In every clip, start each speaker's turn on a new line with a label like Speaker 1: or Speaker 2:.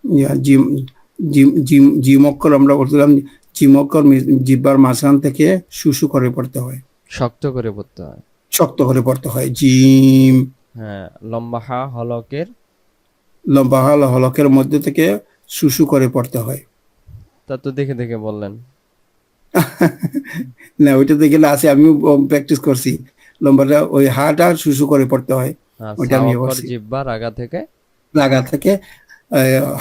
Speaker 1: ইয়া gym gym gym gym অক্ষর আমরা বলছিলাম, জিম অক্ষর জিহ্বার মাঝখান থেকে শুশু করে পড়তে হয়,
Speaker 2: শক্ত করে পড়তে হয়।
Speaker 1: শক্ত করে পড়তে হয়। জিম।
Speaker 2: হ্যাঁ, লম্বা হা হলকের।
Speaker 1: লম্বা হলকের মধ্যে থেকে শুশু করে পড়তে হয়।
Speaker 2: তা তো দেখে দেখে বললেন।
Speaker 1: না, ওইটাতে গেলে আছে, আমিও প্র্যাকটিস করছি। লম্বাটা ওই হাটা শুশু করে পড়তে হয়, ওইটা
Speaker 2: সা
Speaker 1: আমি
Speaker 2: অক্ষর
Speaker 1: করছি।
Speaker 2: জিহ্বার আগা থেকে।
Speaker 1: লাগা থেকে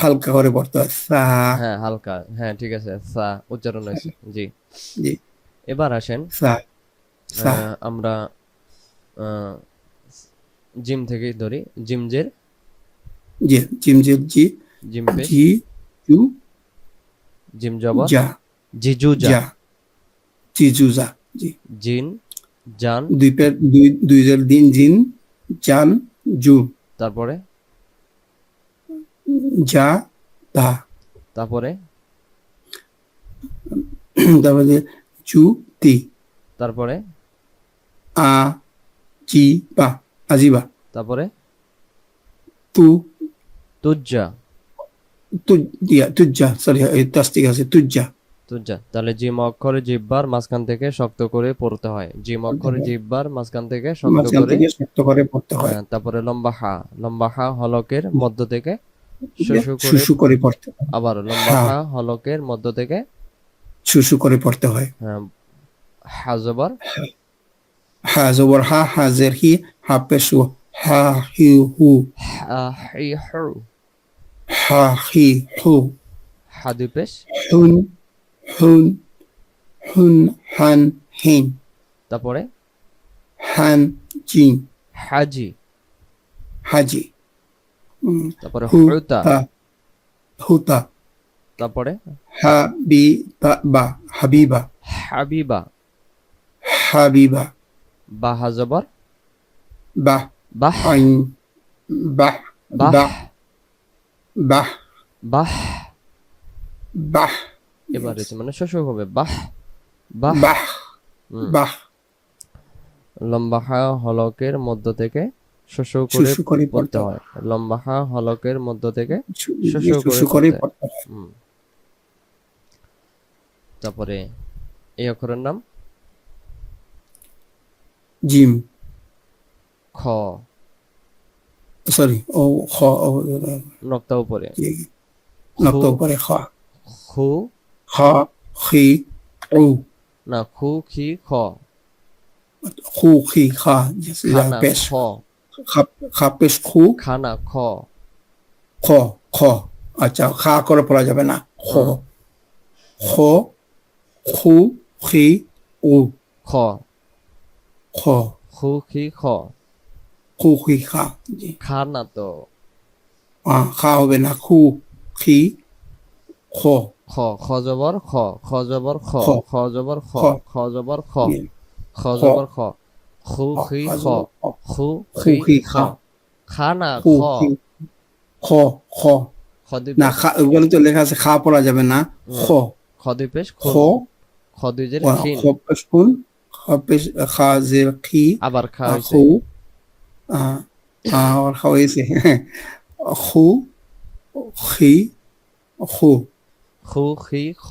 Speaker 1: হালকা করে পড়তে হয়, সা।
Speaker 2: হ্যাঁ, হালকা। হ্যাঁ, ঠিক আছে, সা উচ্চারণ হয়েছে। জি।
Speaker 1: জি।
Speaker 2: এবার আসেন,
Speaker 1: সা। সা।
Speaker 2: আমরা আহ, জিম থেকেই ধরি। জিমজের।
Speaker 1: জি। জিম জি জি।
Speaker 2: জিম পেশ।
Speaker 1: জি। জু।
Speaker 2: জিম জবর।
Speaker 1: যা।
Speaker 2: জিজুজা।
Speaker 1: যা। জিজুজা। জি।
Speaker 2: জিন। জান।
Speaker 1: দুই পে দুই দুই জের দিন জিন। জান। জু।
Speaker 2: তারপরে।
Speaker 1: যা। তা।
Speaker 2: তারপরে।
Speaker 1: তারপরে জু। তি।
Speaker 2: তারপরে।
Speaker 1: আ। জি। বা। আজিবা।
Speaker 2: তারপরে।
Speaker 1: তু।
Speaker 2: তুজ্জা।
Speaker 1: তু। দিয়া তুজ্জা, সরি, এই তাস্তিক আছে, তুজ্জা।
Speaker 2: তুজ্জা, তাহলে জিম অক্ষরে জিহ্বার মাঝখান থেকে শক্ত করে পড়তে হয়। জিম
Speaker 1: পড়তে
Speaker 2: অক্ষরে
Speaker 1: হয়,
Speaker 2: জিহ্বার মাঝখান থেকে শক্ত
Speaker 1: মাঝখান
Speaker 2: করে।
Speaker 1: থেকে শক্ত করে পড়তে হয়।
Speaker 2: তারপরে লম্বা হা। লম্বা হা হলকের মধ্য থেকে শুশু করে।
Speaker 1: শুশু করে পড়তে হয়।
Speaker 2: আবার লম্বা
Speaker 1: হা।
Speaker 2: হা হলকের মধ্য থেকে।
Speaker 1: শুশু করে পড়তে হয়।
Speaker 2: আহ, হা জবর।
Speaker 1: হা জবর হা, হাজের হি, হা পেশু, হা হি হু,
Speaker 2: হা হি হু।
Speaker 1: হা হি হু,
Speaker 2: হা দুই পেশ।
Speaker 1: হুন। হুন। হুন। হান। হিন।
Speaker 2: তারপরে।
Speaker 1: হান। জিন।
Speaker 2: হাজি।
Speaker 1: হাজি।
Speaker 2: তারপরে
Speaker 1: হু।
Speaker 2: হুতা।
Speaker 1: তা। হুতা।
Speaker 2: তারপরে
Speaker 1: হা। বি। বা। বা। হাবিবা।
Speaker 2: হাবিবা।
Speaker 1: হাবিবা।
Speaker 2: বা হা জবর।
Speaker 1: বাহ।
Speaker 2: বাহ।
Speaker 1: আইন। বাহ।
Speaker 2: বাহ।
Speaker 1: বাহ। বাহ।
Speaker 2: বাহ।
Speaker 1: বাহ।
Speaker 2: এবার
Speaker 1: Yes.
Speaker 2: হচ্ছে মানে শোষক হবে বাহ। বাহ।
Speaker 1: বাহ।
Speaker 2: হুম।
Speaker 1: বাহ।
Speaker 2: লম্বা হা হলকের মধ্য থেকে শোষক করে
Speaker 1: শুশু করে
Speaker 2: পড়তে
Speaker 1: পড়তে হয়।
Speaker 2: হয়। লম্বা হা হলকের মধ্য থেকে শোষক করে
Speaker 1: শুশু করে
Speaker 2: পড়তে হয়।
Speaker 1: পড়তে হয়।
Speaker 2: হুম। তারপরে এই অক্ষরের নাম।
Speaker 1: জিম।
Speaker 2: খ।
Speaker 1: সরি, ও খ, ও,
Speaker 2: নক্তা উপরে। খু।
Speaker 1: নক্ত উপরে খ।
Speaker 2: খু।
Speaker 1: খ। খি। উ।
Speaker 2: না, খু খি খ।
Speaker 1: খু খি খা, ইয়া
Speaker 2: খানা
Speaker 1: পেশ।
Speaker 2: খ।
Speaker 1: খা। খা পেশ খু।
Speaker 2: খানা খ।
Speaker 1: খ। খ। আচ্ছা, খা করে পড়া যাবে না, খ।
Speaker 2: হুম।
Speaker 1: খ। খু। খি। উ।
Speaker 2: খ।
Speaker 1: খ।
Speaker 2: খু খি খ।
Speaker 1: খু খি খা। জি।
Speaker 2: খানা তো।
Speaker 1: খা হবে না, খু। খি। খ।
Speaker 2: খ। খ জবর খ। খ জবর খ।
Speaker 1: খ।
Speaker 2: খ জবর খ।
Speaker 1: খ।
Speaker 2: খ জবর খ।
Speaker 1: ইয়ে,
Speaker 2: খ
Speaker 1: খ।
Speaker 2: জবর খ। খু
Speaker 1: খ।
Speaker 2: খি
Speaker 1: খা
Speaker 2: খ।
Speaker 1: জবর খ।
Speaker 2: খু
Speaker 1: খু
Speaker 2: খি
Speaker 1: খি
Speaker 2: খ।
Speaker 1: খা।
Speaker 2: খানা
Speaker 1: খু
Speaker 2: খ।
Speaker 1: খি। খ। খ।
Speaker 2: খ দুই
Speaker 1: না,
Speaker 2: পেশ।
Speaker 1: খা ওগুলো তো লেখা আছে, খা পড়া যাবে না। খ।
Speaker 2: খ দুই পেশ
Speaker 1: খ।
Speaker 2: খুন। খ দুই জের খিন।
Speaker 1: খ পেশ খুন। খ পেশ খা জের খি।
Speaker 2: আবার খা হয়েছে।
Speaker 1: খু। আহ, আর খা হয়েছে। খু। খি। খু।
Speaker 2: খু খি খ।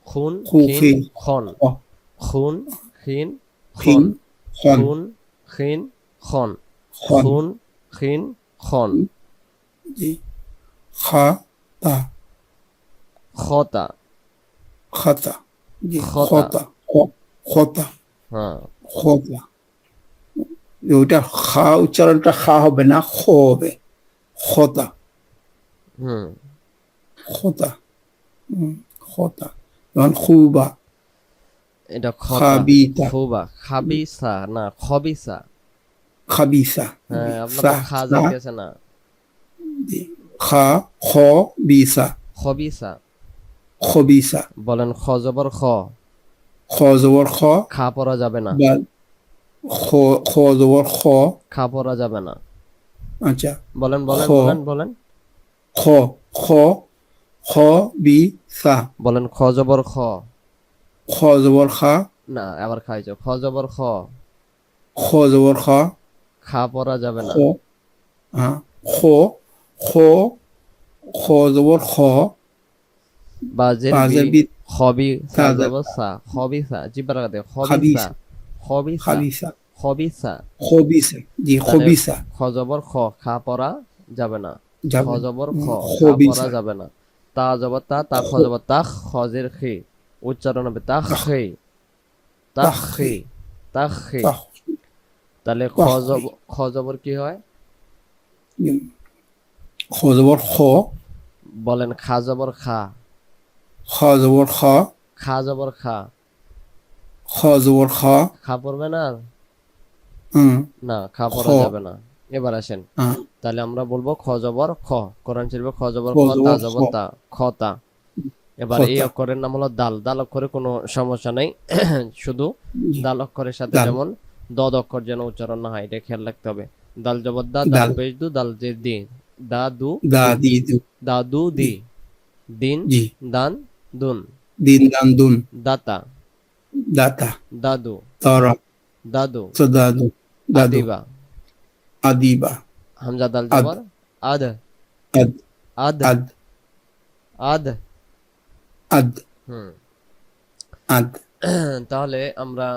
Speaker 2: খুন
Speaker 1: খু
Speaker 2: খিন
Speaker 1: খি।
Speaker 2: খন।
Speaker 1: খ।
Speaker 2: খুন খিন
Speaker 1: খিন।
Speaker 2: খন।
Speaker 1: খন।
Speaker 2: খুন খিন খন।
Speaker 1: খন।
Speaker 2: খুন খিন খন।
Speaker 1: জি। খা। তা।
Speaker 2: খতা।
Speaker 1: খাতা। জি।
Speaker 2: খতা।
Speaker 1: খতা। খতা।
Speaker 2: হ্যাঁ।
Speaker 1: খতা। ওইটা খা উচ্চারণটা খা হবে না, খ হবে। খতা।
Speaker 2: হুম।
Speaker 1: খতা। খতা। যেমন খুবা।
Speaker 2: এটা খতা।
Speaker 1: খাবিতা।
Speaker 2: খুবা খাবিসা না খবিসা।
Speaker 1: খাবিসা।
Speaker 2: হ্যাঁ, আপনার
Speaker 1: সা।
Speaker 2: তো খা
Speaker 1: সা।
Speaker 2: যাইতেছে না।
Speaker 1: জি। খা। খ। বিসা।
Speaker 2: খবিসা।
Speaker 1: খবিসা।
Speaker 2: বলেন খ জবর খ।
Speaker 1: খ জবর খ।
Speaker 2: খা পড়া যাবে না।
Speaker 1: বা। খ। খ জবর খ।
Speaker 2: খা পড়া যাবে না।
Speaker 1: আচ্ছা।
Speaker 2: বলেন
Speaker 1: খ।
Speaker 2: বলেন বলেন বলেন।
Speaker 1: খ। খ। খ। বিসা।
Speaker 2: বলেন খ জবর খ।
Speaker 1: খ জবর খা।
Speaker 2: না, আবার খাইছো। খ জবর খ।
Speaker 1: খ জবর খ।
Speaker 2: খা পড়া যাবে
Speaker 1: খ।
Speaker 2: না।
Speaker 1: খ। খ। খ জবর খ,
Speaker 2: বাজের বি,
Speaker 1: বাজের বি,
Speaker 2: খবি সা
Speaker 1: তা
Speaker 2: জবর সা, খবি সা জিব্বার আগাতে
Speaker 1: খাবিস,
Speaker 2: খবিসা, খবিসা,
Speaker 1: খাবিসা,
Speaker 2: খবিসা।
Speaker 1: খবিসা, জি
Speaker 2: তাহলে
Speaker 1: খবিসা,
Speaker 2: খ জবর খ, খা পড়া যাবে না। খ
Speaker 1: যাবে
Speaker 2: জবর খ, খা পড়া
Speaker 1: খবিসা,
Speaker 2: যাবে না। তা জবর তা, তা খ জবর তা, খজের খে, উচ্চারণ হবে তা খে, তা খে,
Speaker 1: তাখি,
Speaker 2: তা খে।
Speaker 1: তাখ,
Speaker 2: তাহলে
Speaker 1: তাখি,
Speaker 2: খ জবর কি হয়?
Speaker 1: খ জবর খ,
Speaker 2: বলেন খা জবর খা,
Speaker 1: খ জবর খ,
Speaker 2: খা জবর খা,
Speaker 1: খ জবর খ,
Speaker 2: খা পড়বে না?
Speaker 1: হুম,
Speaker 2: না, খা
Speaker 1: খ,
Speaker 2: পড়া যাবে না। এবার আসেন,
Speaker 1: হ্যাঁ,
Speaker 2: তাহলে আমরা বলবো খ জবর খ, কোরআন শরীফে খ জবর
Speaker 1: খ
Speaker 2: খ, তা
Speaker 1: জবর খ,
Speaker 2: জবর তা, খতা। এবার এই
Speaker 1: খতা,
Speaker 2: অক্ষরের নাম হলো দাল। দাল অক্ষরে কোনো সমস্যা নেই, শুধু দাল অক্ষরের সাথে
Speaker 1: দাল,
Speaker 2: যেমন দদ অক্ষর যেন উচ্চারণ না হয়, এটা খেয়াল রাখতে হবে। দাল জবর দা, দাল
Speaker 1: দাল,
Speaker 2: পেশ দু, দাল জের দি, দা দু
Speaker 1: দা
Speaker 2: দু,
Speaker 1: দি দু,
Speaker 2: দা দু দি, দিন
Speaker 1: জি,
Speaker 2: দান দুন,
Speaker 1: দিন দান দুন,
Speaker 2: দাতা
Speaker 1: দাতা,
Speaker 2: দাদু,
Speaker 1: তরা,
Speaker 2: দাদু,
Speaker 1: সদাদু, দাদু,
Speaker 2: আদিবা।
Speaker 1: আদিবা,
Speaker 2: হামজা দাল
Speaker 1: আদ,
Speaker 2: জবর আদ,
Speaker 1: আদ,
Speaker 2: আদ,
Speaker 1: আদ,
Speaker 2: আদ।
Speaker 1: আদ,
Speaker 2: হুম।
Speaker 1: আদ,
Speaker 2: তাহলে আমরা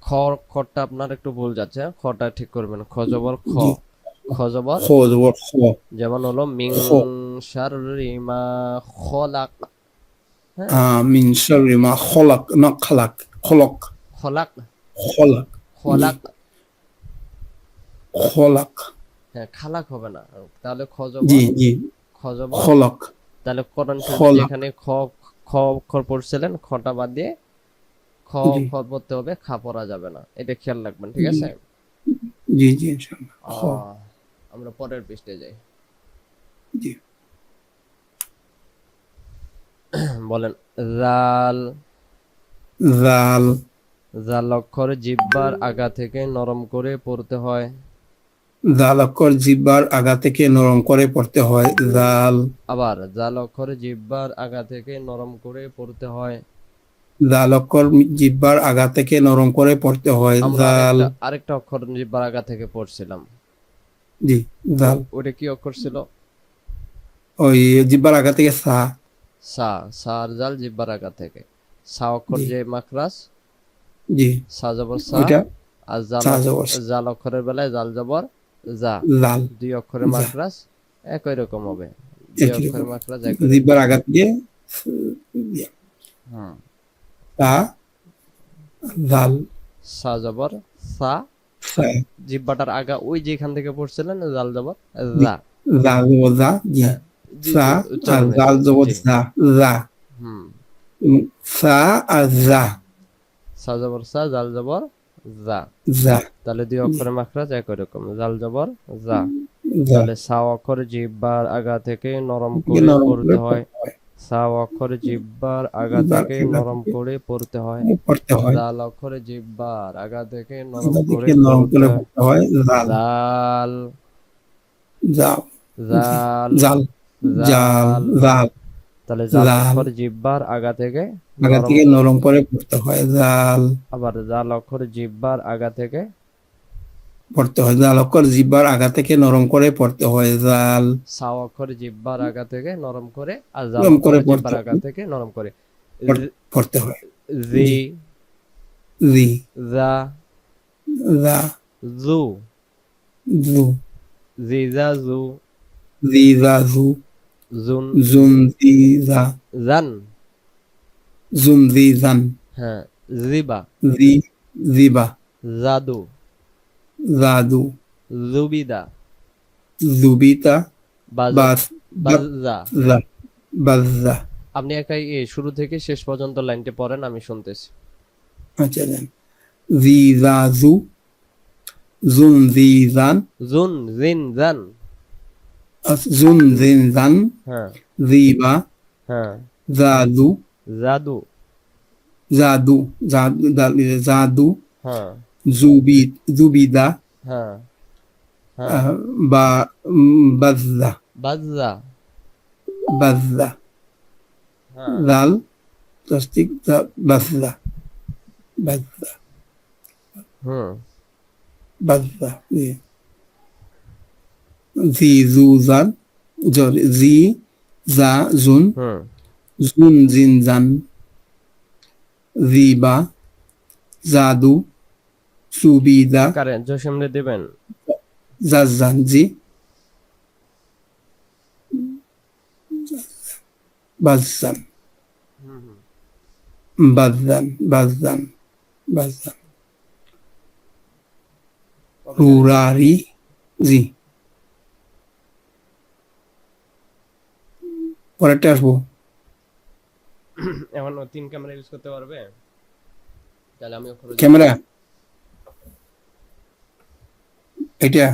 Speaker 2: খ, খটা আপনার একটু ভুল যাচ্ছে, খটা ঠিক করবেন। খ জবর খ,
Speaker 1: জি,
Speaker 2: খ জবর
Speaker 1: খ জবর খ,
Speaker 2: যেমন হলো মিং
Speaker 1: খ,
Speaker 2: শাররি মা খলাক। হ্যাঁ,
Speaker 1: মিন শাররি মা খলাক, না খালাক, খলক,
Speaker 2: খলাক,
Speaker 1: খলাক, জি,
Speaker 2: খলাক।
Speaker 1: খলাক,
Speaker 2: হ্যাঁ, খালাক হবে না। তাহলে খ
Speaker 1: জি,
Speaker 2: জবর,
Speaker 1: জি,
Speaker 2: খ জবর।
Speaker 1: খলক,
Speaker 2: তাহলে কোরআন শরীফে
Speaker 1: খলাক,
Speaker 2: যেখানে খ, খ অক্ষর পড়ছিলেন, খটা বাদ দিয়ে খ
Speaker 1: জি,
Speaker 2: অক্ষর পড়তে হবে, খা পড়া যাবে না। এটা খেয়াল রাখবেন, ঠিক
Speaker 1: জি,
Speaker 2: আছে?
Speaker 1: জি, জি, ইনশাআল্লাহ, খ,
Speaker 2: আমরা পরের পৃষ্ঠে যাই।
Speaker 1: জি,
Speaker 2: বলেন জাল।
Speaker 1: জাল,
Speaker 2: জাল অক্ষর জিহ্বার আগা থেকে নরম করে পড়তে হয়।
Speaker 1: জাল অক্ষর জিহ্বার আগা থেকে নরম করে পড়তে হয়, জাল,
Speaker 2: আবার জাল অক্ষর জিহ্বার আগা থেকে নরম করে পড়তে হয়।
Speaker 1: জাল অক্ষর জিহ্বার আগা থেকে নরম করে পড়তে হয়,
Speaker 2: আমরা
Speaker 1: জাল,
Speaker 2: আরেকটা অক্ষর জিহ্বার আগা থেকে পড়ছিলাম।
Speaker 1: জি, জাল,
Speaker 2: ওটা কি অক্ষর ছিল?
Speaker 1: ওই জিহ্বার আগা থেকে সা,
Speaker 2: সা। সার জাল জিহ্বার আগা থেকে। সা অক্ষর
Speaker 1: জি,
Speaker 2: যে মাখরাজ,
Speaker 1: জি,
Speaker 2: সা জবর সা।
Speaker 1: ওইটা
Speaker 2: আর
Speaker 1: সা জবর সা,
Speaker 2: জাল অক্ষরের বেলায় জাল জবর যা।
Speaker 1: লাল,
Speaker 2: দুই অক্ষরের
Speaker 1: যা,
Speaker 2: মাখরাজ একই রকম হবে। দুই
Speaker 1: একই
Speaker 2: অক্ষরের
Speaker 1: রকম,
Speaker 2: মাখরাজ একই রকম।
Speaker 1: জিহ্বার আগা থেকে
Speaker 2: হুম।
Speaker 1: সা, জাল,
Speaker 2: সা জবর সা,
Speaker 1: সা,
Speaker 2: জিহ্বাটার আগা ওই যেখান থেকে পড়ছিলেন জাল জবর
Speaker 1: জি,
Speaker 2: যা।
Speaker 1: জাল জবর যা, জি,
Speaker 2: হ্যাঁ, জি
Speaker 1: সা, আর
Speaker 2: উচ্চারণ
Speaker 1: জাল
Speaker 2: হয়েছে।
Speaker 1: জবর
Speaker 2: জি।
Speaker 1: যা, যা,
Speaker 2: হুম।
Speaker 1: সা আর যা,
Speaker 2: সা জবর সা, জাল জবর যা।
Speaker 1: যা,
Speaker 2: তাহলে দুই
Speaker 1: জি,
Speaker 2: অক্ষরের মাখরাজ একই রকম, জাল জবর যা।
Speaker 1: যা,
Speaker 2: তাহলে সা অক্ষর জিহ্বার আগা থেকে নরম
Speaker 1: থেকে
Speaker 2: করে
Speaker 1: নরম করে
Speaker 2: পড়তে হয়।
Speaker 1: পড়তে হয়,
Speaker 2: সা অক্ষর জিহ্বার আগা
Speaker 1: জিহ্বার
Speaker 2: থেকে
Speaker 1: আগা
Speaker 2: নরম
Speaker 1: থেকে
Speaker 2: করে পড়তে হয়।
Speaker 1: পড়তে হয়,
Speaker 2: জাল অক্ষর জিহ্বার আগা থেকে নরম
Speaker 1: আগা
Speaker 2: করে
Speaker 1: থেকে নরম
Speaker 2: পড়তে
Speaker 1: করে
Speaker 2: হয়।
Speaker 1: পড়তে হয়, জাল,
Speaker 2: জাল,
Speaker 1: জাল, জি,
Speaker 2: জাল,
Speaker 1: জাল, জাল,
Speaker 2: জাল।
Speaker 1: জাল,
Speaker 2: তাহলে জাল
Speaker 1: জাল,
Speaker 2: অক্ষর জিহ্বার আগা থেকে
Speaker 1: আগা
Speaker 2: নরম।
Speaker 1: থেকে নরম করে পড়তে হয়, জাল,
Speaker 2: আবার জাল অক্ষর জিহ্বার আগা থেকে।
Speaker 1: পড়তে হয়, জাল অক্ষর জিহ্বার আগা থেকে নরম করে পড়তে হয়, জাল,
Speaker 2: সা অক্ষর জিহ্বার আগা থেকে নরম করে, আর জাল
Speaker 1: নরম
Speaker 2: অক্ষর
Speaker 1: করে পড়তে
Speaker 2: জিহ্বার আগা
Speaker 1: হয়,
Speaker 2: থেকে নরম করে।
Speaker 1: পড়তে হয়,
Speaker 2: জি,
Speaker 1: জি, জি,
Speaker 2: জা,
Speaker 1: জা,
Speaker 2: জু,
Speaker 1: জু,
Speaker 2: জি জা জু,
Speaker 1: জি, জা, জু,
Speaker 2: জুন,
Speaker 1: জুন, জি, জা,
Speaker 2: জান।
Speaker 1: জুন, জি, জান,
Speaker 2: হ্যাঁ, জিবা,
Speaker 1: জি, জিবা,
Speaker 2: জাদু,
Speaker 1: জাদু,
Speaker 2: জুবিদা,
Speaker 1: জুবিতা,
Speaker 2: বাজা,
Speaker 1: বাস,
Speaker 2: বাজা।
Speaker 1: বাজা, বাজা,
Speaker 2: আপনি একাই শুরু থেকে শেষ পর্যন্ত লাইনটি পড়েন, আমি শুনতেছি।
Speaker 1: আচ্ছা দেন, জি, জা, জু, জুন, জি, জান,
Speaker 2: জুন, জিন, জান।
Speaker 1: জুন, জিন, জান,
Speaker 2: হ্যাঁ,
Speaker 1: জিবা,
Speaker 2: হ্যাঁ।
Speaker 1: জাদু,
Speaker 2: জাদু।
Speaker 1: জাদু, জাদু, জাদু,
Speaker 2: হ্যাঁ,
Speaker 1: জুবিদা,
Speaker 2: হ্যাঁ, হ্যাঁ।
Speaker 1: বা, বাজা,
Speaker 2: বাজা।
Speaker 1: বাজা,
Speaker 2: হ্যাঁ।
Speaker 1: জাল, তস্তিক, বাজা, বাজা,
Speaker 2: হুম।
Speaker 1: বাজা, জি, জি, জু, জান, জি জা জুন
Speaker 2: হুম
Speaker 1: জুন জিন জান রিবা জাদু সুবিদা
Speaker 2: কারে জসিমরে দিবেন
Speaker 1: জাজান জি বাজান বাজান বাজান বাজান রুরারি জি পরেরটা আসবো
Speaker 2: এখন ও 3 ক্যামেরা ইউজ করতে পারবে তাহলে আমি অক্ষর
Speaker 1: ক্যামেরা এটা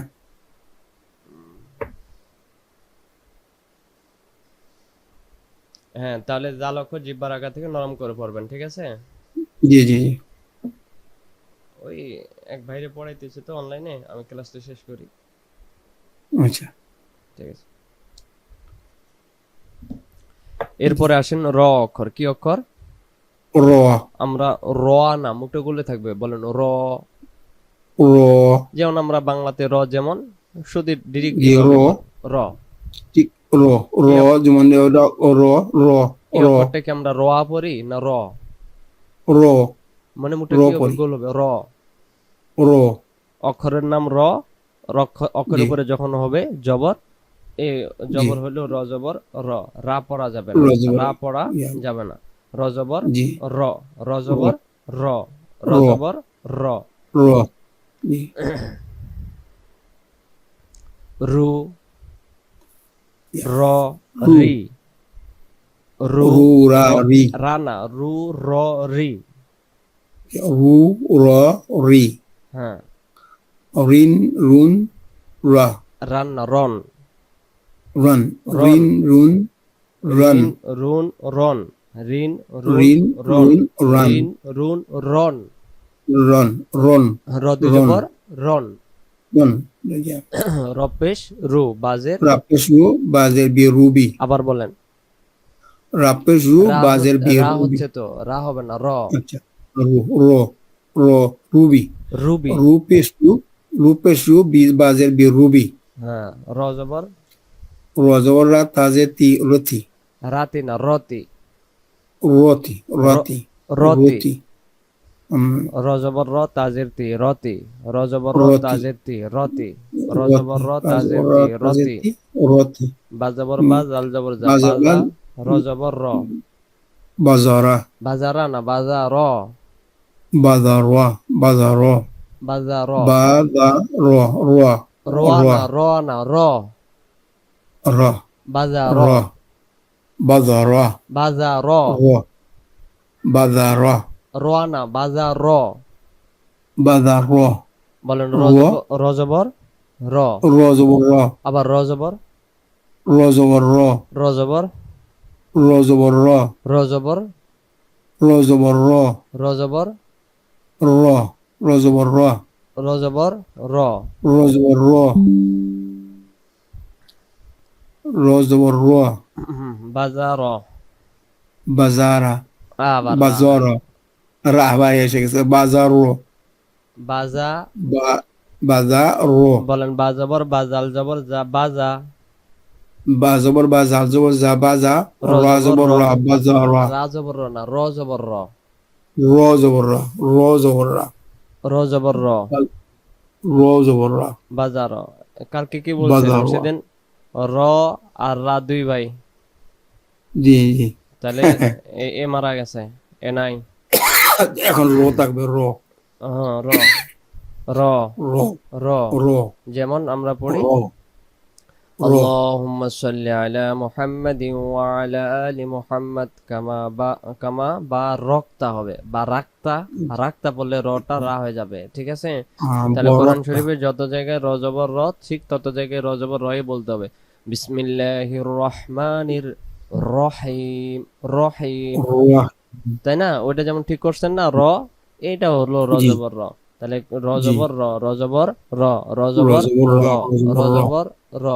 Speaker 2: হ্যাঁ তাহলে জাল অক্ষর জিহ্বার আগা থেকে নরম করে পড়বেন ঠিক আছে
Speaker 1: জি জি জি
Speaker 2: ওই এক ভাইরে পড়াইতেছে তো অনলাইনে আমি ক্লাসটা শেষ করি
Speaker 1: আচ্ছা
Speaker 2: ঠিক আছে এরপরে আসেন র অক্ষর কি অক্ষর
Speaker 1: র
Speaker 2: আমরা র না মুখটা গুলে থাকবে বলেন র
Speaker 1: র
Speaker 2: যেমন আমরা বাংলাতে র যেমন শুধু ডিরেক্ট
Speaker 1: জি র
Speaker 2: র
Speaker 1: ঠিক র র যেমন র র
Speaker 2: এই
Speaker 1: র
Speaker 2: অক্ষরটাকে আমরা র পড়ি না র
Speaker 1: র
Speaker 2: মানে মুখটা
Speaker 1: র
Speaker 2: কি হবে
Speaker 1: পড়ি।
Speaker 2: গোল হবে র
Speaker 1: র
Speaker 2: অক্ষরের নাম র অক্ষরের
Speaker 1: জি
Speaker 2: উপরে যখন হবে জবর এ জবর
Speaker 1: জি
Speaker 2: হলো র জবর র রা পড়া যাবে
Speaker 1: র
Speaker 2: না
Speaker 1: জবর
Speaker 2: রা পড়া
Speaker 1: ইয়া,
Speaker 2: যাবে না র জবর
Speaker 1: জি
Speaker 2: র র জবর র র
Speaker 1: র
Speaker 2: জবর র
Speaker 1: র জি
Speaker 2: রু
Speaker 1: ইয়া,
Speaker 2: র
Speaker 1: রু
Speaker 2: রি রু
Speaker 1: রু রা রি
Speaker 2: রানা রু র রি
Speaker 1: রু র রি
Speaker 2: হ্যাঁ
Speaker 1: রিন রুন রা
Speaker 2: রান্না রন
Speaker 1: রান
Speaker 2: রন
Speaker 1: রিন রুন রান
Speaker 2: রিন রুন রন রিন রুন
Speaker 1: রিন
Speaker 2: রন
Speaker 1: রুন রান
Speaker 2: রিন রুন রন
Speaker 1: রন রন
Speaker 2: র দুই
Speaker 1: রন
Speaker 2: জবর রন
Speaker 1: রন
Speaker 2: রপেশ রু বাজের
Speaker 1: রাপেশু বাজের বি রুবি
Speaker 2: আবার বলেন
Speaker 1: রাপেশু
Speaker 2: রা
Speaker 1: বাজের বি
Speaker 2: রা
Speaker 1: রুবি
Speaker 2: হচ্ছে তো রা হবে না র
Speaker 1: আচ্ছা রু র র রুবি
Speaker 2: রুবি
Speaker 1: রূপেশু বি বাজের বি রুবি
Speaker 2: হ্যাঁ র জবর
Speaker 1: রজবর রা তাজে তি রতি
Speaker 2: রাতি না রতি
Speaker 1: রতি রতি
Speaker 2: রতি
Speaker 1: রতি
Speaker 2: র জবর র তাজের তি রতি র জবর র
Speaker 1: রতি
Speaker 2: তাজের তি রতি র
Speaker 1: রতি
Speaker 2: জবর র তাজের
Speaker 1: রজবর
Speaker 2: তি
Speaker 1: রা তাজে
Speaker 2: রতি
Speaker 1: তি রতি
Speaker 2: বা জবর বা জাল জবর যা
Speaker 1: বাজা
Speaker 2: বাজা
Speaker 1: বাল
Speaker 2: র জবর র
Speaker 1: বাজারা
Speaker 2: বাজারা না বাজা র
Speaker 1: বাজারওয়া বাজার
Speaker 2: বাজা র
Speaker 1: বাজার র
Speaker 2: রোয়া না র না র
Speaker 1: র
Speaker 2: বাজা র
Speaker 1: র বাজার
Speaker 2: বাজা র
Speaker 1: র বাজার
Speaker 2: রোয়া না বাজা র
Speaker 1: বাজার
Speaker 2: বলেন র জবর র
Speaker 1: রজবর র
Speaker 2: আবার র জবর
Speaker 1: রজবর র
Speaker 2: র জবর
Speaker 1: রজবর র
Speaker 2: র জবর
Speaker 1: রজবর র
Speaker 2: র জবর
Speaker 1: র রজবর র
Speaker 2: র জবর র
Speaker 1: রজবর র রজবর র
Speaker 2: বাজা র
Speaker 1: বাজারা
Speaker 2: আবার
Speaker 1: বাজার রাহবাই এসে গেছে বাজার
Speaker 2: বাজা
Speaker 1: বাজার
Speaker 2: বলেন বাজাবর বাজাল জবর যা বাজা
Speaker 1: বাজবর বা জালজবর যা বাজা রাজবর রা বাজার
Speaker 2: রা জবর র না র জবর র
Speaker 1: রজবর রা রজবর রা
Speaker 2: র জবর র
Speaker 1: রজবর রা
Speaker 2: বাজার কালকে কি বলছেন
Speaker 1: বাজার
Speaker 2: সেদিন র আর রা দুই ভাই
Speaker 1: জি জি
Speaker 2: তাহলে এ মারা গেছে এ নাই
Speaker 1: এখন র থাকবে র
Speaker 2: হ্যাঁ র র
Speaker 1: র
Speaker 2: র
Speaker 1: র
Speaker 2: যেমন আমরা পড়ি
Speaker 1: র
Speaker 2: اللهم صل على محمد وعلى آل محمد كما বারাকতা হবে রাখতা বললে রটা রা হয়ে যাবে ঠিক আছে তাহলে কোরআন শরীফে যত জায়গায় র জবর র ঠিক তত জায়গায় র জবর রই বলতে হবে বিসমিল্লাহির রহমানির রহিম রহিম তাই না ওইটা যেমন ঠিক করছেন না র এইটা হলো র জবর র তাহলে র জবর র র জবর র র জবর র র জবর র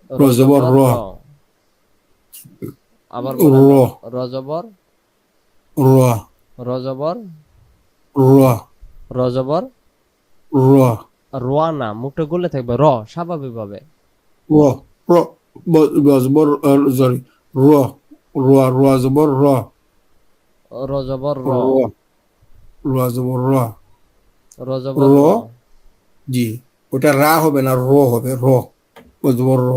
Speaker 1: রজবর র
Speaker 2: আবার
Speaker 1: র
Speaker 2: রজবর
Speaker 1: র
Speaker 2: রজবর
Speaker 1: র
Speaker 2: রজবর
Speaker 1: র
Speaker 2: রোয়া না মুখটা গুলে থাকবে র স্বাভাবিক ভাবে
Speaker 1: র র জবর সরি র র র জবর র
Speaker 2: র জবর র,
Speaker 1: র র জবর র
Speaker 2: র জবর
Speaker 1: র
Speaker 2: র,
Speaker 1: জি ওটা রা হবে না র হবে র র জবর র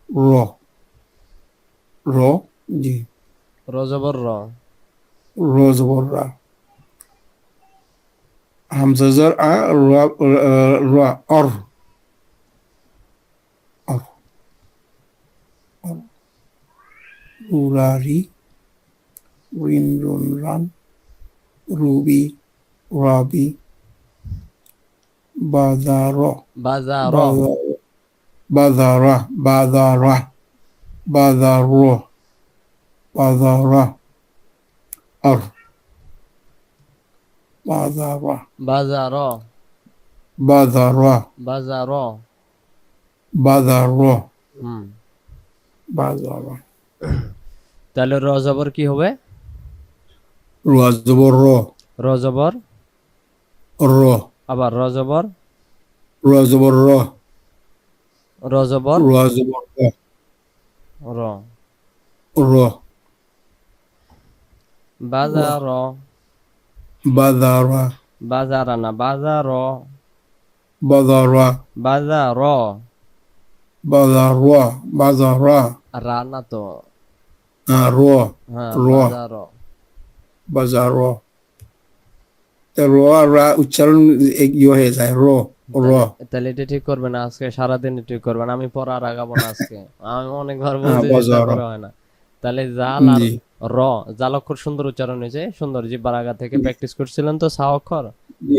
Speaker 1: র র জি
Speaker 2: র জবর র,
Speaker 1: র জবর রা হামজা জর আ র র অর অর অর রুরারি রিন রুন রান রুবি রাবি বাজার
Speaker 2: বাজার,
Speaker 1: বাজারা বাজারা বাজার বাজারা আর বাজারা
Speaker 2: বাজার,
Speaker 1: বাজারা
Speaker 2: বাজার,
Speaker 1: বাজারা
Speaker 2: হুম,
Speaker 1: বাজারা
Speaker 2: তাহলে র জবর কি হবে?
Speaker 1: রাজবর
Speaker 2: র জবর,
Speaker 1: র
Speaker 2: আবার র জবর,
Speaker 1: রাজবর
Speaker 2: র জবর
Speaker 1: রাজবর
Speaker 2: র,
Speaker 1: র
Speaker 2: বাজার,
Speaker 1: বাজারা
Speaker 2: বাজার না বাজার,
Speaker 1: বাজারা
Speaker 2: বাজার,
Speaker 1: বাজারা বাজারা
Speaker 2: রা না তো,
Speaker 1: র
Speaker 2: হ্যাঁ
Speaker 1: র
Speaker 2: বাজার,
Speaker 1: বাজার র রা উচ্চারণ ইয়ে হয়ে যায় র র
Speaker 2: তাহলে এটা ঠিক করবে না আজকে সারাদিন ঠিক করবে না, আমি পড়া আর আগাবো না আজকে, আমি অনেকবার বলছি
Speaker 1: বাজার
Speaker 2: তারপরে হয় না। তাহলে জাল আর
Speaker 1: জি
Speaker 2: র, জাল অক্ষর সুন্দর উচ্চারণ হয়েছে, সুন্দর জিহ্বার আগা থেকে প্র্যাকটিস করছিলেন তো সা অক্ষর,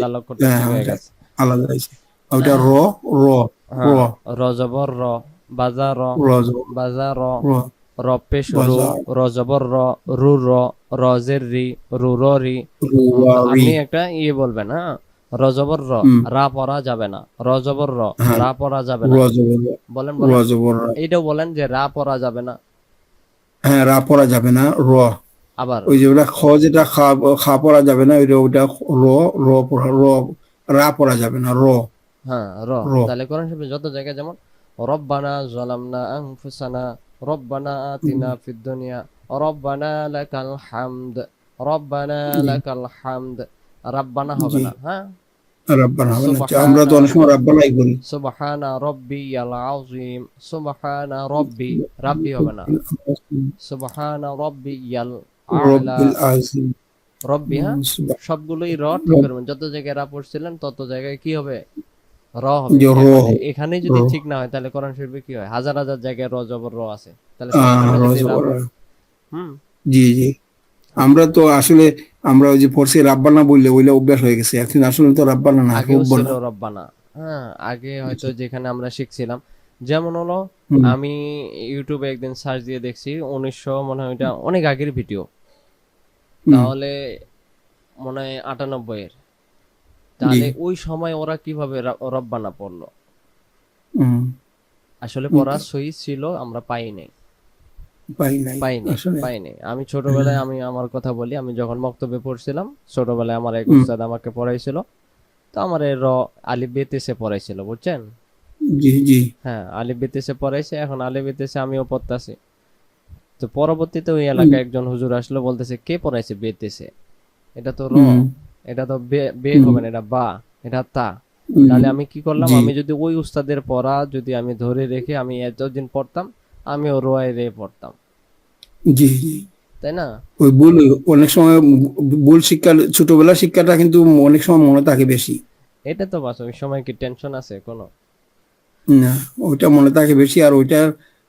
Speaker 2: জাল অক্ষরটা
Speaker 1: হ্যাঁ
Speaker 2: ঠিক হয়ে
Speaker 1: ওটা
Speaker 2: গেছে।
Speaker 1: আলাদা হয়েছে ওটা র র র
Speaker 2: হ্যাঁ র জবর র, বাজার,
Speaker 1: র জবর
Speaker 2: বাজার,
Speaker 1: র
Speaker 2: র পেশ রু,
Speaker 1: বাজার
Speaker 2: র জবর র, রু র, রজের রি, রু র রি।
Speaker 1: রুয়ারি
Speaker 2: আপনি একটা ইয়ে বলবেন, হ্যাঁ র জবর র,
Speaker 1: হুম
Speaker 2: রা পড়া যাবে না, র জবর র,
Speaker 1: হ্যাঁ
Speaker 2: রা পড়া যাবে
Speaker 1: র
Speaker 2: না,
Speaker 1: জবর
Speaker 2: বলেন
Speaker 1: র
Speaker 2: বলেন,
Speaker 1: জবর
Speaker 2: এইটাও বলেন যে রা পড়া যাবে না।
Speaker 1: হ্যাঁ রা পড়া যাবে না র
Speaker 2: আবার
Speaker 1: ওই যে ওটা খ যেটা খা খা পড়া যাবে না ওইটা ওটা র র পড়া র রা পড়া যাবে না র
Speaker 2: হ্যাঁ র,
Speaker 1: র
Speaker 2: তাহলে কোরআন শরীফে যত জায়গায় যেমন রব্বানা যালামনা আনফুসানা, রব্বানা আতিনা ফিদ দুনিয়া, রব্বানা লাকাল হামদ, রব্বানা
Speaker 1: জি
Speaker 2: লাকাল হামদ, রাব্বানা হবে
Speaker 1: জি
Speaker 2: না, হ্যাঁ
Speaker 1: রাব্বানা হবে না আমরা তো
Speaker 2: সুবহানা,
Speaker 1: অনেক সময় রাব্বানাই বলি
Speaker 2: সুবহানা রব্বিয়াল আযীম, সুবহানা রব্বি, রাব্বি হবে না, সুবহানা রব্বিয়াল আ'লা,
Speaker 1: রব্বিল আজিম
Speaker 2: রব্বি, হ্যাঁ
Speaker 1: সুবহান
Speaker 2: সবগুলোই র ঠিক করবেন, যত জায়গায় রা পড়ছিলেন তত জায়গায় কি হবে? র হবে।
Speaker 1: যে র
Speaker 2: এখানে
Speaker 1: র
Speaker 2: যদি ঠিক না হয় তাহলে কোরআন শরীফে কি হয়? হাজার হাজার জায়গায় র জবর র আছে, তাহলে সবখানে
Speaker 1: র
Speaker 2: যদি রা
Speaker 1: জবর
Speaker 2: পড়ে, হুম,
Speaker 1: জি জি আমরা তো আসলে আমরা ওই যে পড়ছি রাব্বানা বললে ওইটা অভ্যাস হয়ে গেছে এখন আসলে তো রাব্বানা না
Speaker 2: আগেও ছিল
Speaker 1: রব্বানা
Speaker 2: রব্বানা, হ্যাঁ আগে হয়তো যেখানে আমরা শিখছিলাম, যেমন হলো
Speaker 1: হুম
Speaker 2: আমি ইউটিউবে একদিন সার্চ দিয়ে দেখছি 1900 মনে হয়, ওইটা অনেক আগের ভিডিও,
Speaker 1: হুম
Speaker 2: তাহলে মনে হয় 98 এর,
Speaker 1: জি
Speaker 2: তাহলে ওই সময় ওরা কিভাবে রব্বানা পড়লো?
Speaker 1: হুম
Speaker 2: আসলে
Speaker 1: হুম,
Speaker 2: পড়া সহি ছিল, আমরা পাই নাই,
Speaker 1: পাই নাই
Speaker 2: পাইনি
Speaker 1: আসলে
Speaker 2: পাইনি। আমি ছোটবেলায়, আমি আমার কথা বলি, আমি যখন মক্তবে পড়ছিলাম ছোটবেলায়, আমার এক
Speaker 1: হুম
Speaker 2: উস্তাদ আমাকে পড়াইছিল, তো আমার র আলিফ বেতেসে পড়াইছিল, বুঝছেন?
Speaker 1: জি জি
Speaker 2: হ্যাঁ আলিফ বেতেসে পড়াইছে, এখন আলিফ বেতেসে আমিও পড়তাছি। তো পরবর্তীতে ওই
Speaker 1: হুম
Speaker 2: এলাকায় একজন হুজুর আসলো, বলতেছে কে পড়াইছে বেতেসে? এটা তো র,
Speaker 1: হুম
Speaker 2: এটা তো বে বে
Speaker 1: হুম
Speaker 2: হবে না, এটা বা, এটা তা।
Speaker 1: হুম,
Speaker 2: তাহলে আমি কি করলাম,
Speaker 1: জি
Speaker 2: আমি যদি ওই উস্তাদের পড়া যদি আমি ধরে রেখে আমি এতদিন পড়তাম, আমিও রোয়ায় রে পড়তাম,
Speaker 1: জি জি
Speaker 2: তাই না?
Speaker 1: ওই ভুল অনেক সময় ভুল শিক্ষা ছোটবেলার শিক্ষাটা কিন্তু অনেক সময় মনে থাকে বেশি
Speaker 2: এটা তো বাস, ওই সময় কি টেনশন আছে কোনো?
Speaker 1: না ওইটা মনে থাকে বেশি আর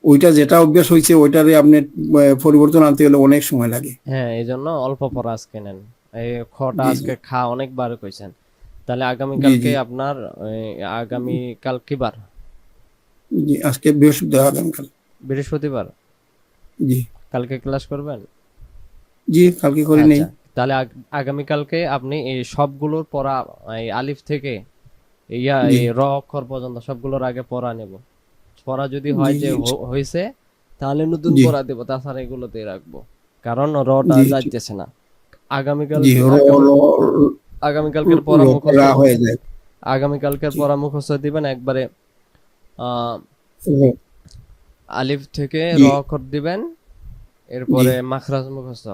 Speaker 1: ওইটা যেটা অভ্যাস হয়েছে ওইটারে আপনি পরিবর্তন আনতে গেলে অনেক সময় লাগে
Speaker 2: হ্যাঁ এই জন্য অল্প পড়া আজকে নেন, এই খটা
Speaker 1: জি জি
Speaker 2: আজকে খা অনেকবার কইছেন। তাহলে
Speaker 1: জি
Speaker 2: আগামীকালকে
Speaker 1: জি
Speaker 2: আপনার আগামীকাল কি বার?
Speaker 1: জি আজকে বৃহস্পতিবার আগামীকাল
Speaker 2: বৃহস্পতিবার।
Speaker 1: জি
Speaker 2: কালকে ক্লাস করবেন?
Speaker 1: জি কালকে করি নেই
Speaker 2: আচ্ছা, তাহলে আগামীকালকে আপনি এই সবগুলোর পড়া, এই আলিফ থেকে
Speaker 1: জি
Speaker 2: এই র অক্ষর পর্যন্ত সবগুলোর আগে পড়া নেব। পড়া যদি
Speaker 1: জি
Speaker 2: হয় যে
Speaker 1: জি
Speaker 2: হয়েছে, তাহলে নতুন
Speaker 1: জি
Speaker 2: পড়া দেবো, তাছাড়া এগুলোতেই রাখবো, কারণ রটা
Speaker 1: জি
Speaker 2: যাইতেছে না। আগামীকাল
Speaker 1: জি
Speaker 2: আগামীকালকের পড়া মুখস্থ,
Speaker 1: হয়ে যায়
Speaker 2: আগামীকালকের
Speaker 1: জি
Speaker 2: পড়া মুখস্থ দিবেন একবারে,
Speaker 1: রো।
Speaker 2: আলিফ থেকে র
Speaker 1: জি
Speaker 2: অক্ষর দিবেন,
Speaker 1: জি
Speaker 2: এরপরে মাখরাজ মুখস্থ।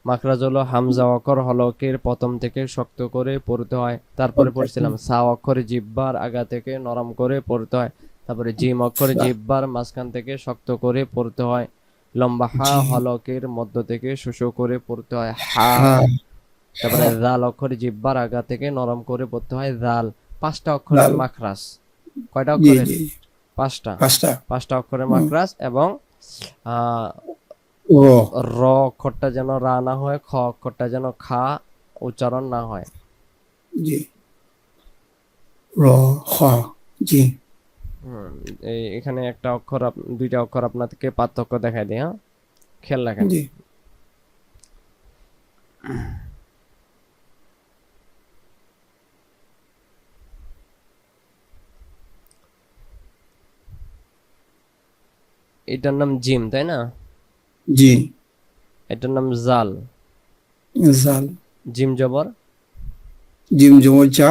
Speaker 2: মাখরাজ হলো হামজা অক্ষর হলকের প্রথম থেকে শক্ত করে পড়তে হয়, তারপরে পড়ছিলাম সা অক্ষরে জিহ্বার আগা থেকে নরম করে পড়তে হয়, তারপরে জিম অক্ষরে
Speaker 1: সা
Speaker 2: জিহ্বার মাঝখান থেকে শক্ত করে পড়তে হয়, লম্বা হা
Speaker 1: জি
Speaker 2: হলকের মধ্য থেকে শুষ্ক করে পড়তে হয় হা,
Speaker 1: হা
Speaker 2: তারপরে
Speaker 1: হা
Speaker 2: জাল অক্ষরে জিহ্বার আগা থেকে নরম করে পড়তে হয় জাল। পাঁচটা অক্ষরের
Speaker 1: দাল।
Speaker 2: মাখরাজ। কয়টা
Speaker 1: জি
Speaker 2: অক্ষরের?
Speaker 1: জি
Speaker 2: পাঁচটা।
Speaker 1: পাঁচটা।
Speaker 2: পাঁচটা অক্ষরের
Speaker 1: হুম,
Speaker 2: মাখরাজ, এবং আহ
Speaker 1: রো।
Speaker 2: র অক্ষরটা যেন রা না হয়, খ অক্ষরটা যেন খা উচ্চারণ না হয়।
Speaker 1: জি রো খ। জি
Speaker 2: হুম, এখানে একটা অক্ষর দুইটা অক্ষর আপনাদেরকে পার্থক্য দেখাই দিই, হ্যাঁ, খেয়াল রাখেন।
Speaker 1: জি
Speaker 2: এটার নাম জিম, তাই না?
Speaker 1: জি
Speaker 2: এটার নাম জাল।
Speaker 1: জাল।
Speaker 2: জিম জবর,
Speaker 1: জিম জবর যা।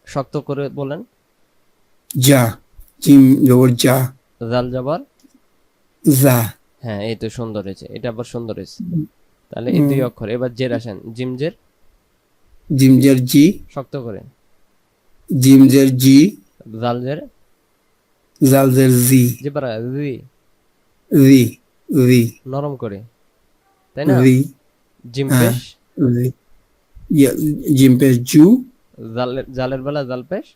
Speaker 2: শক্ত করে বলেন।
Speaker 1: যা। জিম জবর যা।
Speaker 2: জাল জবর,
Speaker 1: যা।
Speaker 2: হ্যাঁ, এই তো সুন্দর হয়েছে, এটা আবার সুন্দর হয়েছে। তাহলে এই
Speaker 1: হুম,
Speaker 2: দুই অক্ষর। এবার জের আসেন, জিম জের,
Speaker 1: জিম জের জি।
Speaker 2: শক্ত করে।
Speaker 1: জিম জের জি।
Speaker 2: জাল জের,
Speaker 1: জাল জের জি।
Speaker 2: জিবারা জি,
Speaker 1: রি। রি।
Speaker 2: নরম করে, তাই না?
Speaker 1: রি।
Speaker 2: জিম
Speaker 1: হ্যাঁ
Speaker 2: পেশ,
Speaker 1: রি। ইয়া, জিম পেশ জু।
Speaker 2: জালের জালের বেলা জাল পেশ।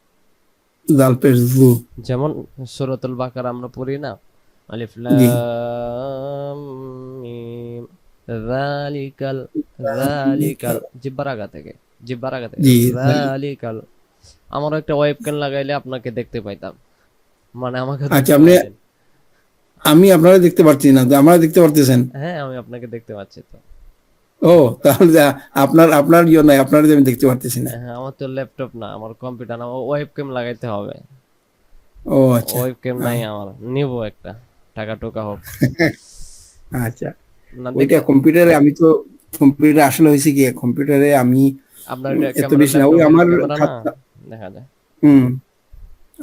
Speaker 1: জাল পেশ জু।
Speaker 2: যেমন সূরাতুল বাকারা আমরা পড়ি না, আলিফ
Speaker 1: জি
Speaker 2: লাম মিম, যালিকাল, যালিকাল, জিহ্বার আগা থেকে, জিহ্বার আগা থেকে
Speaker 1: জি
Speaker 2: যালিকাল। আমারও একটা ওয়েবক্যাম লাগাইলে আপনাকে দেখতে পাইতাম, মানে আমাকে
Speaker 1: আচ্ছা
Speaker 2: দেখতে
Speaker 1: আপনি,
Speaker 2: পাইতেন।
Speaker 1: আমি আপনারা দেখতে পারছি না, আমরা দেখতে পারতেছেন।
Speaker 2: হ্যাঁ, আমি আপনাকে দেখতে পাচ্ছি তো।
Speaker 1: ও তাহলে আপনার আপনার ইয়ে নাই, আপনার আমি দেখতে পারতেছি না।
Speaker 2: হ্যাঁ, আমার তো ল্যাপটপ না, আমার কম্পিউটার না, ওয়েবক্যাম লাগাইতে হবে।
Speaker 1: ও আচ্ছা।
Speaker 2: ওয়েবক্যাম নাই
Speaker 1: হ্যাঁ,
Speaker 2: আমার, নিব একটা, টাকা টোকা হোক।
Speaker 1: আচ্ছা
Speaker 2: না
Speaker 1: ওইটা
Speaker 2: দেখতে,
Speaker 1: কম্পিউটারে, আমি তো কম্পিউটারে আসলে হয়েছে কি কম্পিউটারে আমি
Speaker 2: আপনার এটা
Speaker 1: এত
Speaker 2: ক্যামেরা,
Speaker 1: বেশি না, ওই
Speaker 2: ল্যাপটপের
Speaker 1: আমার
Speaker 2: ক্যামেরা না,
Speaker 1: খাতা।
Speaker 2: দেখা যায়।
Speaker 1: হুম।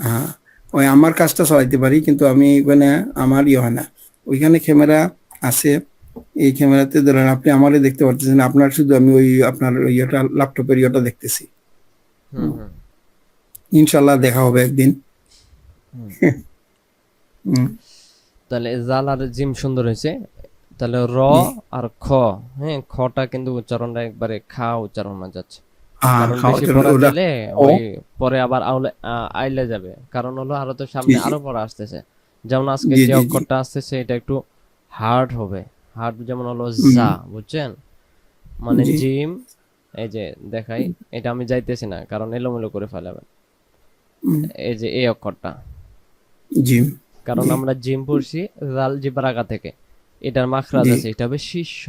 Speaker 1: হ্যাঁ ওই আমার কাজটা চালাইতে পারি, কিন্তু আমি ওখানে আমার ইয়ে হয় না, ওইখানে ক্যামেরা আছে। এই ক্যামেরাতে ধরেন আপনি আমারে দেখতে পারতেছেন, আপনার শুধু আমি ওই আপনার ইয়েটা ল্যাপটপের ইয়েটা দেখতেছি।
Speaker 2: হুম হুম
Speaker 1: ইনশাল্লাহ দেখা হবে একদিন।
Speaker 2: হুম।
Speaker 1: হুম,
Speaker 2: তাহলে জাল আর জিম সুন্দর হয়েছে। তাহলে র
Speaker 1: জি
Speaker 2: আর খ, হ্যাঁ, খটা কিন্তু উচ্চারণটা একবারে খা উচ্চারণ হয়ে যাচ্ছে।
Speaker 1: হ্যাঁ
Speaker 2: কারণ
Speaker 1: খাওয়ার
Speaker 2: বেশি
Speaker 1: জন্য
Speaker 2: পড়া
Speaker 1: ওটা।
Speaker 2: দিলে
Speaker 1: ও
Speaker 2: ওই পরে আবার আইলে যাবে, কারণ হলো আরো তো
Speaker 1: জি
Speaker 2: সামনে
Speaker 1: জি
Speaker 2: আরো পড়া আসতেছে। যেমন আজকে
Speaker 1: জি
Speaker 2: যে
Speaker 1: জি জি।
Speaker 2: অক্ষরটা আসতেছে এটা একটু হার্ড হবে। হার্ড যেমন হলো
Speaker 1: হুম,
Speaker 2: জা, বুঝছেন? মানে
Speaker 1: জি
Speaker 2: জিম, এই যে দেখাই, এটা আমি যাইতেছি না কারণ এলোমেলো করে ফেলাবে।
Speaker 1: হুম,
Speaker 2: এই যে এই অক্ষরটা,
Speaker 1: জি
Speaker 2: কারণ
Speaker 1: জি
Speaker 2: আমরা জিম পড়ছি জাল জিব্বার আগা থেকে, এটার মাখরাজ
Speaker 1: জি
Speaker 2: আছে, এটা হবে শীর্ষ।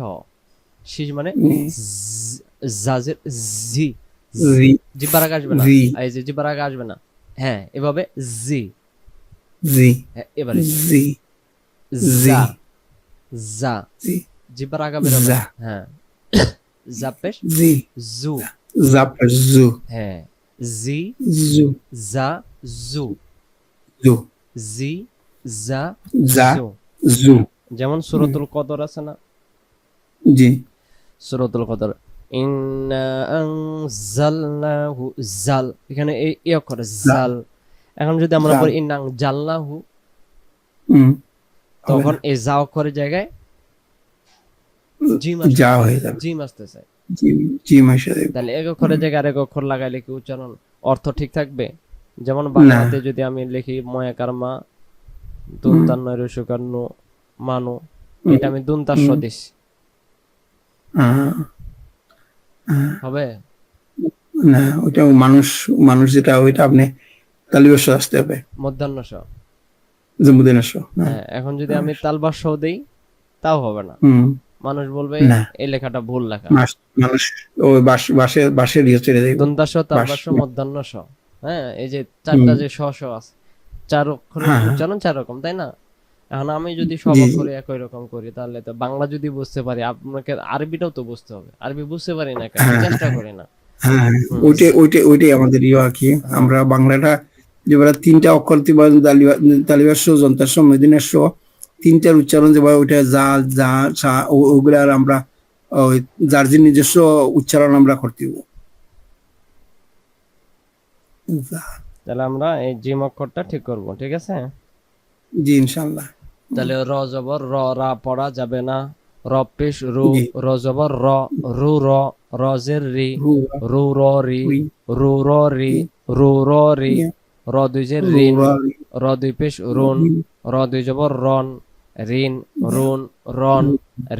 Speaker 2: শীষ মানে
Speaker 1: হুম,
Speaker 2: জাজের জি,
Speaker 1: জি
Speaker 2: জিব্বার আগে আসবে না,
Speaker 1: জি
Speaker 2: এই যে জিব্বার আগে আসবে না, হ্যাঁ, এভাবে জি,
Speaker 1: জি
Speaker 2: হ্যাঁ, এবারে
Speaker 1: জি জি
Speaker 2: জা, জা,
Speaker 1: জি
Speaker 2: জিব্বার আগা বেরোবে
Speaker 1: যা
Speaker 2: না, হ্যাঁ, জা পেশ
Speaker 1: জি
Speaker 2: জু,
Speaker 1: জাপ জু
Speaker 2: হ্যাঁ, জি,
Speaker 1: জু
Speaker 2: জা, জু,
Speaker 1: জু
Speaker 2: জি, জা,
Speaker 1: যা
Speaker 2: জু।
Speaker 1: জু।
Speaker 2: যেমন সূরাতুল কদর আছে না,
Speaker 1: জি
Speaker 2: সূরাতুল কদর, ইন্না আনজালনাহু, জাল, এখানে এই অক্ষর
Speaker 1: যা
Speaker 2: জাল। এখন যদি আমরা
Speaker 1: জাল।
Speaker 2: বলি ইন্না জালনাহু,
Speaker 1: হুম, হবে
Speaker 2: তখন
Speaker 1: না,
Speaker 2: এই যা অক্ষরের জায়গায় জিম
Speaker 1: যা
Speaker 2: আসতেছে,
Speaker 1: হয়ে যাবে।
Speaker 2: জিম আসতেছে।
Speaker 1: জি জি মাসে দেখবো।
Speaker 2: তাহলে এক অক্ষরের জায়গায় আরেক অক্ষর লাগাইলে কি উচ্চারণ অর্থ ঠিক থাকবে? যেমন
Speaker 1: না।
Speaker 2: বাংলাতে যদি আমি লিখি ময়াকার মা,
Speaker 1: হুম,
Speaker 2: দন্তান্ন রসুকার নু, মানু,
Speaker 1: হুম,
Speaker 2: এটা আমি দুন্তাস্য
Speaker 1: হুম,
Speaker 2: দিস,
Speaker 1: আহ, আহ,
Speaker 2: হবে?
Speaker 1: না ওইটা মানুষ, মানুষ যেটা ওইটা আপনি তালিবাস আসতে হবে।
Speaker 2: মধ্যাহ্ন স,
Speaker 1: জম্মুদিন আসো। হ্যাঁ
Speaker 2: হ্যাঁ, এখন যদি আমি তালবাস দেই তাও হবে না,
Speaker 1: হুম,
Speaker 2: মানুষ বলবে
Speaker 1: না
Speaker 2: এই লেখাটা ভুল লেখা।
Speaker 1: মাস, মানুষ ওই বাসের ইয়ে ছেড়ে দেব।
Speaker 2: দন্তাস্য,
Speaker 1: বাস।
Speaker 2: তালবাস্য, মধ্যাহ্ন স, হ্যাঁ, এই যে চারটা
Speaker 1: হুম,
Speaker 2: যে স স আছে, চার অক্ষরের
Speaker 1: হ্যাঁ হ্যাঁ,
Speaker 2: উচ্চারণ চার রকম, তাই না? এখন আমি যদি সব
Speaker 1: জি জি
Speaker 2: অক্ষরে একই রকম করি, তাহলে তো বাংলা যদি বুঝতে পারি, আপনাকে আরবিটাও তো বুঝতে হবে। আরবি বুঝতে পারি না কেন,
Speaker 1: হ্যাঁ
Speaker 2: চেষ্টা
Speaker 1: হ্যাঁ
Speaker 2: করি না।
Speaker 1: হ্যাঁ হ্যাঁ,
Speaker 2: হুম,
Speaker 1: ওইটাই আমাদের ইয়ে আর কি।
Speaker 2: হ্যাঁ,
Speaker 1: আমরা বাংলাটা যেবার তিনটা অক্ষর তালিবাস যন্ত্র মদিনের স তিনটার উচ্চারণ যেবার ওইটা যা যা সা ওগুলার আমরা ওই যার যে নিজস্ব উচ্চারণ আমরা করতে হইব।
Speaker 2: তাহলে আমরা এই জিম অক্ষরটা ঠিক করব, ঠিক আছে?
Speaker 1: জি ইনশাআল্লাহ।
Speaker 2: তাহলে র জবর র, রা পড়া যাবে না। র পেশ রু,
Speaker 1: জি
Speaker 2: র জবর র, রু র, রজের রি,
Speaker 1: রু
Speaker 2: রু র রি,
Speaker 1: রি
Speaker 2: রু র রি, রু র রি, র দুইজের
Speaker 1: রু
Speaker 2: রিন,
Speaker 1: রা
Speaker 2: র দুই পেশ রুন,
Speaker 1: রি
Speaker 2: র দুই জবর রন, রিন, রুন, রন,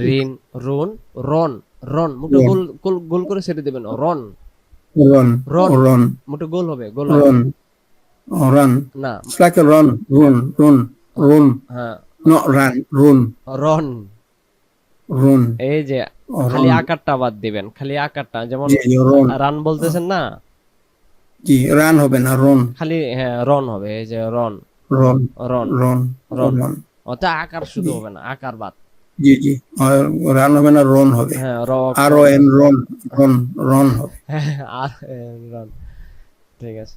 Speaker 2: রিন, রুন, রন, রন। মুঠো গোল গোল গোল করে ছেড়ে দেবেন। রন,
Speaker 1: রন
Speaker 2: রন,
Speaker 1: রন
Speaker 2: মুঠো গোল হবে, গোল হবে
Speaker 1: রন run.
Speaker 2: না।
Speaker 1: It's like a run, run.
Speaker 2: হ্যাঁ,
Speaker 1: Not run, run,
Speaker 2: Ron.
Speaker 1: run.
Speaker 2: এই যে
Speaker 1: Oh,
Speaker 2: খালি
Speaker 1: run.
Speaker 2: আকারটা বাদ দিবেন, খালি আকারটা। যেমন
Speaker 1: জি run.
Speaker 2: রান বলতেছেন না,
Speaker 1: জি run হবে না run,
Speaker 2: খালি হ্যাঁ রন হবে। এই যে রন,
Speaker 1: run,
Speaker 2: রন,
Speaker 1: run,
Speaker 2: রন।
Speaker 1: run.
Speaker 2: ওটা আকার শুধু হবে না, আকার বাদ।
Speaker 1: জি জি run হবে না run হবে।
Speaker 2: হ্যাঁ র
Speaker 1: R O N run, run, run হবে।
Speaker 2: আর রন, ঠিক আছে।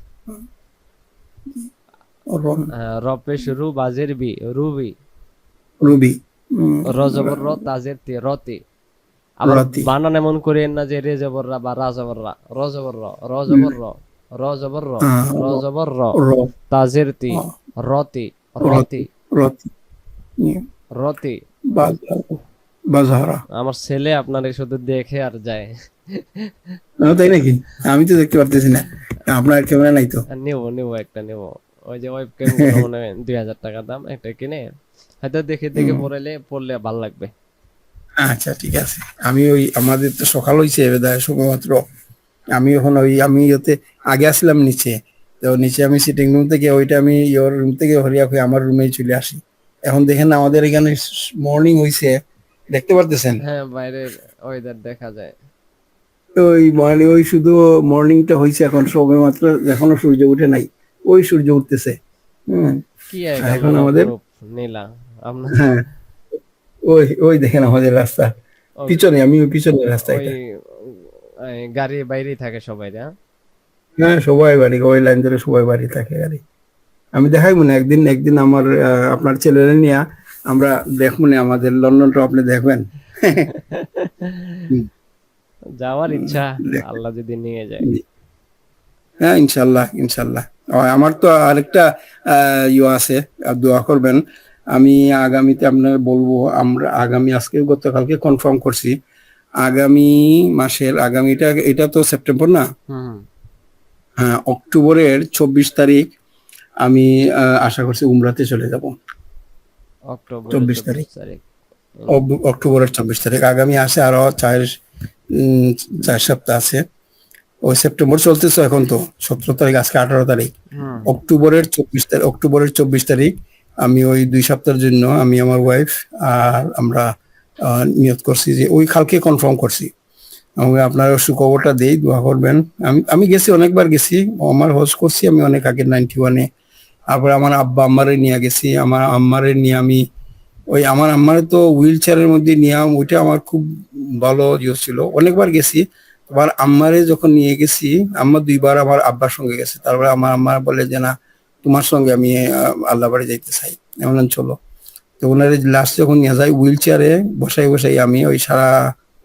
Speaker 1: Run.
Speaker 2: র পেশ রু, বাজের বি, রুবি।
Speaker 1: Ruby.
Speaker 2: র জবর র, তাজের তি, রতি। আবার
Speaker 1: রতি।
Speaker 2: বানান এমন করেন না যে রে জবর রা বা রা জবর রা। র জবর র, র জবর র, র জবর র, র জবর র,
Speaker 1: র
Speaker 2: তাজের তি, রতি, রতি,
Speaker 1: রতি।
Speaker 2: রতি।
Speaker 1: বাজারা।
Speaker 2: আমার ছেলে আপনার শুধু দেখে আর যায়।
Speaker 1: তাই নাকি? আমি তো দেখতে পারতেছি না, আপনার ক্যামেরা নাই তো।
Speaker 2: নেবো নেবো একটা নেবো। ওই যে ওয়েবক্যাম মনে হয় 2000 টাকা দাম, একটা কিনে হয়তো দেখে দেখে পড়লে ভালো লাগবে।
Speaker 1: আচ্ছা ঠিক আছে। আমি ওই আমাদের তো সকাল হয়েছে এবার শুধুমাত্র আমি এখন আমি আগে আসলাম নিচে, তো নিচে আমি সিটিং রুম থেকে ওইটা আমি ইয়োর রুম থেকে হরিয়া হয়ে আমার রুমেই চলে আসি। এখন দেখেন আমাদের এখানে মর্নিং হয়েছে, দেখতে পারতেছেন?
Speaker 2: হ্যাঁ বাইরের ওয়েদার দেখা যায়।
Speaker 1: ওই মানে ওই শুধু মর্নিংটা হয়েছে, এখন সবে মাত্র, এখনো সূর্য উঠে নাই, ওই সূর্য উঠতেছে।
Speaker 2: কি
Speaker 1: এখন আমাদের
Speaker 2: নীলা আপনার
Speaker 1: হ্যাঁ ওই ওই দেখেন আমাদের রাস্তা পিছনে, আমি ওই পিছনের রাস্তায়।
Speaker 2: ওই গাড়ি বাইরেই থাকে সবাই।
Speaker 1: হ্যাঁ সবাই বাড়ি, ওই লাইন ধরে সবাই বাড়ি থাকে গাড়ি। আমি দেখাই মনে একদিন আমার আপনার ছেলেরা নিয়ে আমরা দেখবো না, আমাদের লন্ডনটা আপনি দেখবেন।
Speaker 2: যাওয়ার ইচ্ছা, আল্লাহ যদি নিয়ে যায়।
Speaker 1: হ্যাঁ ইনশাল্লাহ ইনশাল্লাহ। আমার তো আরেকটা আছে, দোয়া করবেন। আমি আগামীতে আপনার বলবো, আমরা আগামী আজকে গতকালকে কনফার্ম করছি, আগামী মাসের এটা তো সেপ্টেম্বর না, হ্যাঁ অক্টোবরের 24 তারিখ আমি আশা করছি উমরাতে চলে যাব।
Speaker 2: অক্টোবর
Speaker 1: 24 তারিখ,
Speaker 2: তারিখ,
Speaker 1: অক্টোবরের 24 তারিখ। আগামী আসে আরো 4 সপ্তাহ আছে। ওই সেপ্টেম্বর চলতেছে এখন, তো 17 তারিখ, আজকে 18 তারিখ। অক্টোবরের 24 তারিখ আমি ওই 2 সপ্তাহের জন্য আমি আমার ওয়াইফ আর আমরা নিয়ত করছি যে ওই কালকে কনফার্ম করছি। আমি আপনার সুখবরটা দেই, দোয়া করবেন। আমি গেছি, অনেকবার গেছি, আমার হজ করছি আমি অনেক আগে 91-এ। তারপরে আমার আব্বা আম্মারে নিয়ে গেছি, আমার আম্মারে নিয়ে আমি ওই আমার আম্মারে তো হুইল চেয়ারের মধ্যে নিয়ে, ওইটা আমার খুব ভালো ছিল, অনেকবার গেছি। আবার আম্মারে যখন নিয়ে গেছি, আম্মা 2বার আমার আব্বার সঙ্গে গেছে, তারপরে আমার আম্মা বলে যে না তোমার সঙ্গে আমি আল্লাহ বাড়ি যাইতে চাই, এমন চলো। তো ওনার লাস্ট যখন নিয়ে যায় হুইল চেয়ারে বসাই আমি ওই সারা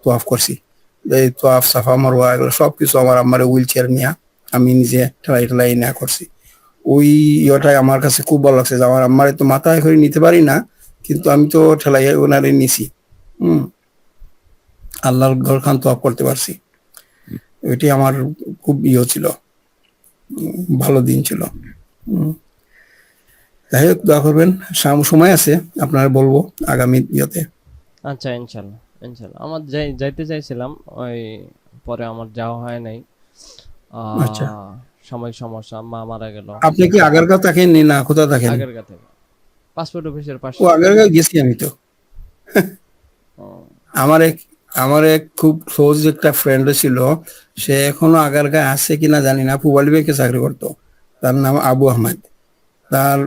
Speaker 1: তোয়াফ করছি, এই তোয়াফ সাফা মারওয়া এগুলো সবকিছু আমার আম্মার হুইল চেয়ার নিয়ে আমি নিজে ঠেলাই না করছি। ওই ইয়েটাই আমার কাছে খুব ভালো লাগছে যে আমার আম্মারে তো মাথায় করে নিতে পারি না, কিন্তু আমি তো ঠেলাই ওনারে নিছি। আল্লাহর ঘর খান তোয়াফ করতে পারছি, ওইটি আমার খুব ছিল, ভালো দিন ছিল। যাই হোক দোয়া করবেন, সময় আছে আপনারা বলবো আগামী ইয়েতে।
Speaker 2: আচ্ছা ইনশাল্লাহ ইনশাল্লাহ। আমার যাইতে চাইছিলাম, ওই পরে আমার যাওয়া হয় নাই।
Speaker 1: আচ্ছা
Speaker 2: সাময়িক সমস্যা, মা মারা গেল।
Speaker 1: আপনি কি আগারগাঁও থাকেন না কোথা থাকেন?
Speaker 2: আগারগাঁও থেকে, পাসপোর্ট অফিসের পাশে।
Speaker 1: ও আগারগাঁও গেছি আমি তো। আমার এক খুব ক্লোজ একটা ফ্রেন্ড ছিল, সে এখনো আগারগাঁও আছে কিনা জানি না, পুবালি ব্যাংকে চাকরি করতো, তার নাম আবু আহমেদ। তার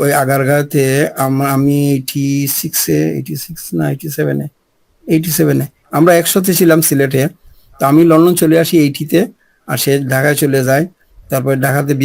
Speaker 1: ওই আগারগাঁওতে আমি 87-এ আমরা একসাথে ছিলাম সিলেটে। তো আমি লন্ডন চলে আসি 80-তে, আর সে ঢাকায় চলে যায়। তারপরে ঢাকাতে